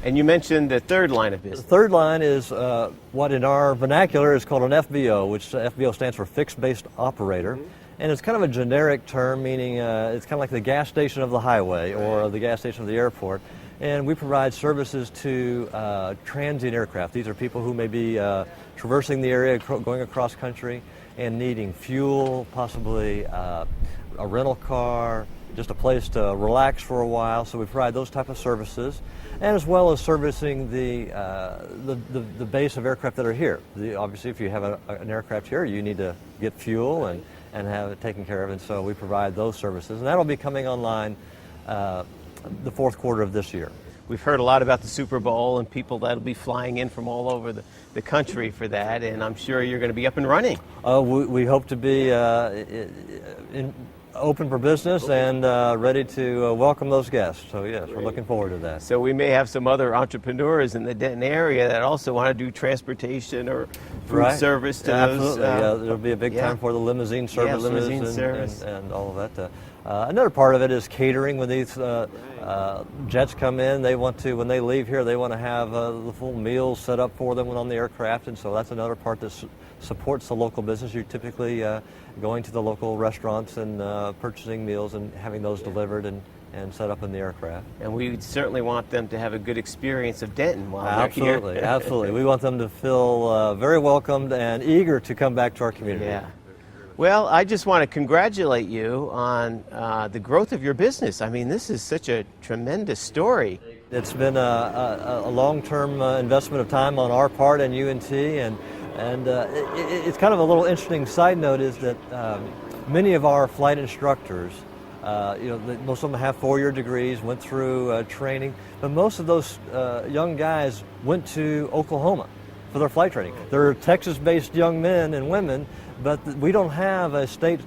And you mentioned the third line of The business. third line is what in our vernacular is called an FBO, which FBO stands for Fixed-Based Operator. And it's kind of a generic term, meaning it's kind of like the gas station of the highway or the gas station of the airport. And we provide services to transient aircraft. These are people who may be traversing the area, going across country, and needing fuel, possibly a rental car, just a place to relax for a while. So we provide those type of services, and as well as servicing the base of aircraft that are here. Obviously, if you have an aircraft here, you need to get fuel and have it taken care of, and so we provide those services. And that'll be coming online the fourth quarter of this year. We've heard a lot about the Super Bowl and people that'll be flying in from all over the country for that, and I'm sure you're going to be up and running. We hope to be open for business and ready to welcome those guests. So yes, we're looking forward to that. So we may have some other entrepreneurs in the Denton area that also want to do transportation or food service to Absolutely. those. There'll be a big time for the limousine services limousine service. and all of that. Another part of it is catering. When these jets come in, they want to, when they leave here, they want to have the full meals set up for them when on the aircraft, and so that's another part that supports the local business. You're typically going to the local restaurants and purchasing meals and having those delivered and set up in the aircraft. And we certainly want them to have a good experience of Denton while they're here. Absolutely, absolutely. We want them to feel very welcomed and eager to come back to our community. Yeah. Well, I just want to congratulate you on the growth of your business. I mean, this is such a tremendous story. It's been a long-term investment of time on our part and UNT, and it's kind of a little interesting side note is that many of our flight instructors, most of them have four-year degrees, went through training, but most of those young guys went to Oklahoma for their flight training. They're Texas-based young men and women, but we don't have a state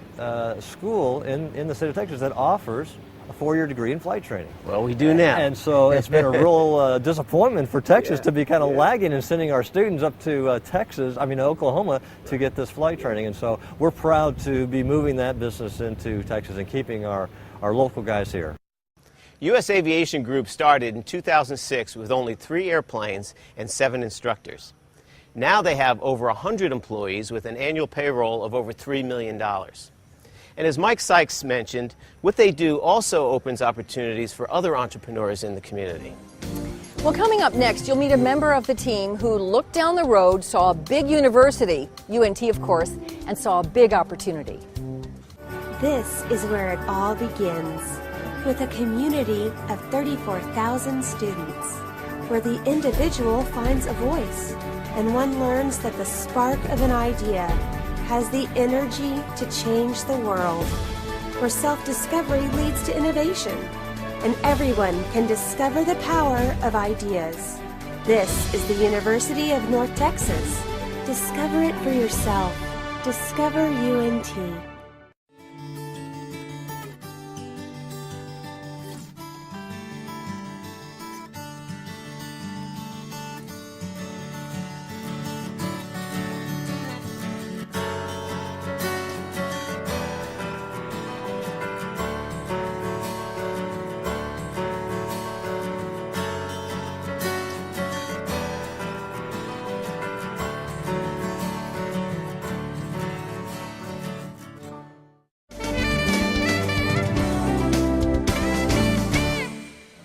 school in the state of Texas that offers a four-year degree in flight training. Well, we do now. And so it's been a real disappointment for Texas to be kind of lagging and sending our students up to Oklahoma to get this flight training. And so we're proud to be moving that business into Texas and keeping our local guys here. U.S. Aviation Group started in 2006 with only 3 airplanes and 7 instructors. Now they have over 100 employees with an annual payroll of over $3 million. And as Mike Sykes mentioned, what they do also opens opportunities for other entrepreneurs in the community. Well, coming up next, you'll meet a member of the team who looked down the road, saw a big university, UNT of course, and saw a big opportunity. This is where it all begins, with a community of 34,000 students, where the individual finds a voice, and one learns that the spark of an idea has the energy to change the world, where self-discovery leads to innovation, and everyone can discover the power of ideas. This is the University of North Texas. Discover it for yourself. Discover UNT.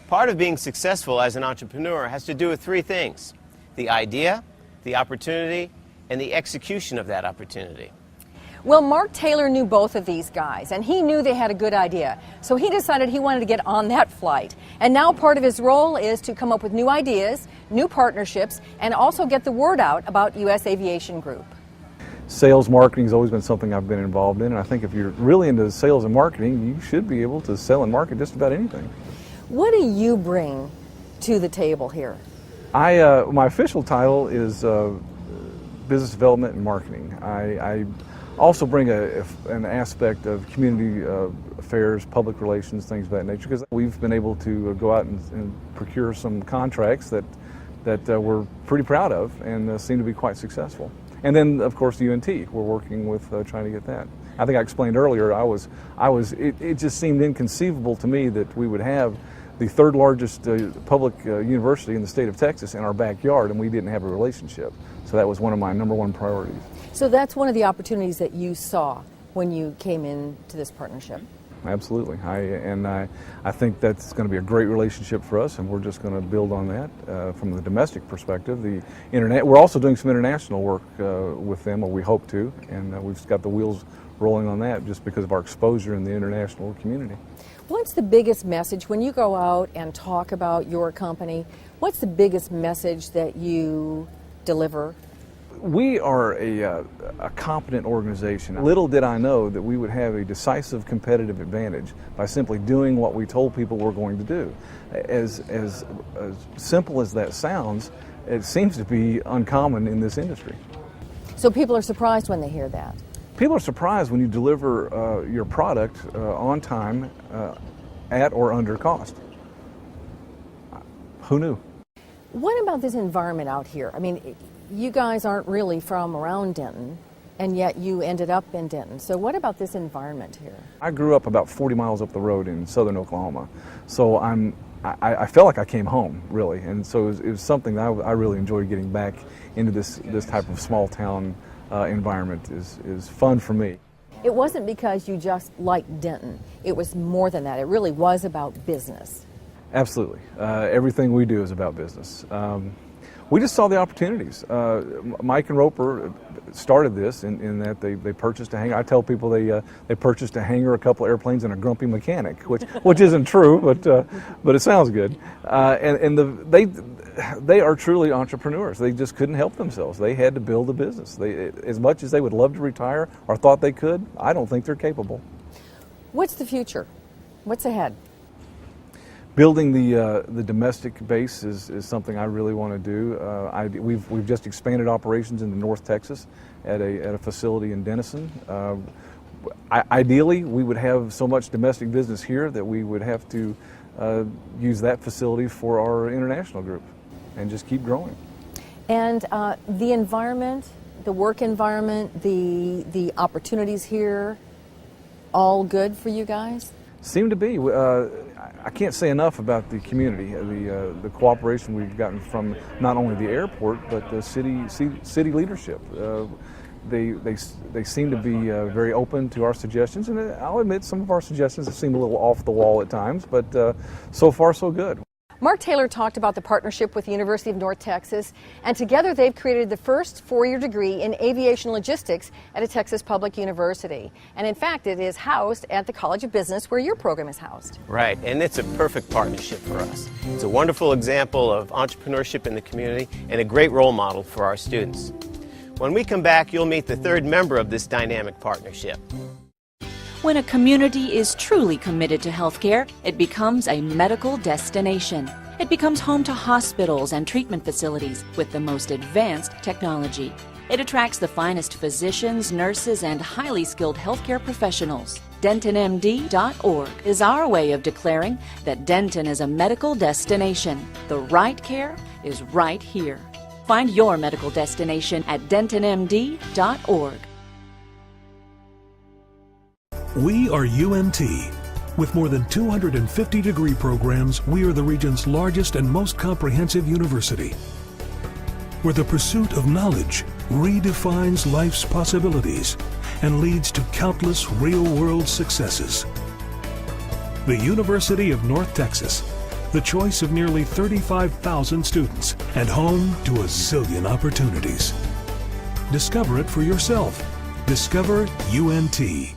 Part of being successful as an entrepreneur has to do with 3 things: the idea, the opportunity, and the execution of that opportunity. Well, Mark Taylor knew both of these guys, and he knew they had a good idea. So he decided he wanted to get on that flight. And now part of his role is to come up with new ideas, new partnerships, and also get the word out about U.S. Aviation Group. Sales marketing has always been something I've been involved in, and I think if you're really into sales and marketing, you should be able to sell and market just about anything. What do you bring to the table here? My official title is business development and marketing. I also bring an aspect of community affairs, public relations, things of that nature, because we've been able to go out and procure some contracts that we're pretty proud of and seem to be quite successful. And then, of course, the UNT, we're working with trying to get that. I think I explained earlier, it just seemed inconceivable to me that we would have the third largest public university in the state of Texas in our backyard, and we didn't have a relationship. So that was one of my #1 priorities. So that's one of the opportunities that you saw when you came into this partnership. Absolutely. I think that's going to be a great relationship for us, and we're just going to build on that from the domestic perspective. We're also doing some international work with them, or we hope to, and we've got the wheels rolling on that just because of our exposure in the international community. What's the biggest message when you go out and talk about your company? What's the biggest message that you deliver? We are a competent organization. Little did I know that we would have a decisive competitive advantage by simply doing what we told people we're going to do. As simple as that sounds, it seems to be uncommon in this industry. So people are surprised when they hear that. People are surprised when you deliver your product on time, at or under cost. Who knew? What about this environment out here? I mean, you guys aren't really from around Denton, and yet you ended up in Denton. So what about this environment here? I grew up about 40 miles up the road in southern Oklahoma, so I felt like I came home, really, and so it was something that I really enjoyed getting back into this type of small town environment is fun for me. It wasn't because you just liked Denton. It was more than that. It really was about business. Absolutely. Everything we do is about business. We just saw the opportunities. Mike and Roper started this in that they purchased a hangar. I tell people they purchased a hangar, a couple airplanes, and a grumpy mechanic, which isn't true, but it sounds good. They are truly entrepreneurs. They just couldn't help themselves. They had to build a business. As much as they would love to retire or thought they could, I don't think they're capable. What's the future? What's ahead? Building the domestic base is something I really want to do. We've just expanded operations into North Texas at a facility in Denton. Ideally, we would have so much domestic business here that we would have to use that facility for our international group and just keep growing. And the environment, the work environment, the opportunities here, all good for you guys? Seem to be. I can't say enough about the community, the cooperation we've gotten from not only the airport but the city leadership. They seem to be very open to our suggestions, and I'll admit some of our suggestions seem a little off the wall at times, but so far so good. Mark Taylor talked about the partnership with the University of North Texas, and together they've created the first four-year degree in aviation logistics at a Texas public university. And in fact, it is housed at the College of Business where your program is housed. Right, and it's a perfect partnership for us. It's a wonderful example of entrepreneurship in the community and a great role model for our students. When we come back, you'll meet the third member of this dynamic partnership. When a community is truly committed to healthcare, it becomes a medical destination. It becomes home to hospitals and treatment facilities with the most advanced technology. It attracts the finest physicians, nurses, and highly skilled healthcare professionals. DentonMD.org is our way of declaring that Denton is a medical destination. The right care is right here. Find your medical destination at DentonMD.org. We are UNT. With more than 250 degree programs, we are the region's largest and most comprehensive university, where the pursuit of knowledge redefines life's possibilities and leads to countless real-world successes. The University of North Texas, the choice of nearly 35,000 students and home to a zillion opportunities. Discover it for yourself. Discover UNT.